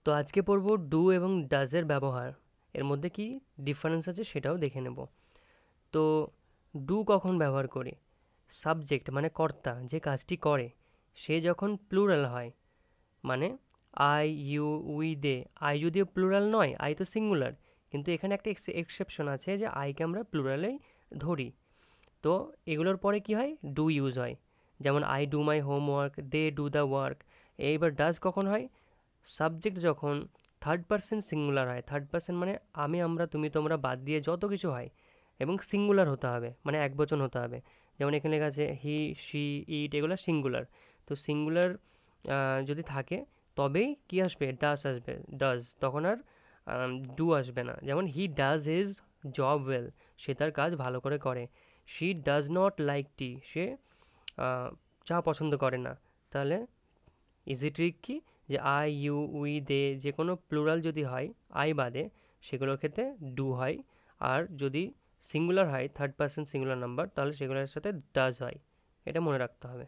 তো আজকে পড়ব ডু এবং ডাজের ব্যবহার। এর মধ্যে কি ডিফারেন্স আছে সেটাও দেখে নেব। তো ডু কখন ব্যবহার করি? সাবজেক্ট মানে কর্তা যে কাজটি করে সে যখন প্লুরাল হয়, মানে I, you, we, they. I যদিও প্লুরাল নয়, আই তো সিঙ্গুলার, কিন্তু এখানে একটা এক্সেপশন আছে যে আইকে আমরা প্লুরালেই ধরি। তো এগুলোর পরে কি হয়? ডু ইউজ হয়। যেমন I do my homework, they do the work. এইবার ডাজ কখন হয়? সাবজেক্ট যখন থার্ড পারসন সিঙ্গুলার হয়। থার্ড পারসন মানে আমি, আমরা, তুমি, তোমরা বাদ দিয়ে যত কিছু হয়, এবং সিঙ্গুলার হতে হবে, মানে একবচন হতে হবে। যেমন এখানে লেখা আছে হি, শি, ইট, এগুলো সিঙ্গুলার। তো সিঙ্গুলার যদি থাকে তবেই কি আসবে? ডাজ আসবে। ডাজ, তখন আর ডু আসবে না। যেমন he does his job well, সে তার কাজ ভালো করে করে। She does not like tea, সে চা পছন্দ করে না। তাহলে ইজি ট্রিক কি? যে আই, ইউ, উই, দে যে কোনো প্লুরাল যদি হয় আই বাদে, সেগুলোর ক্ষেত্রে ডু হয়। আর যদি সিঙ্গুলার হয়, থার্ড পারসন সিঙ্গুলার নাম্বার, তাহলে সেগুলোর সাথে ডাজ হয়। এটা মনে রাখতে হবে।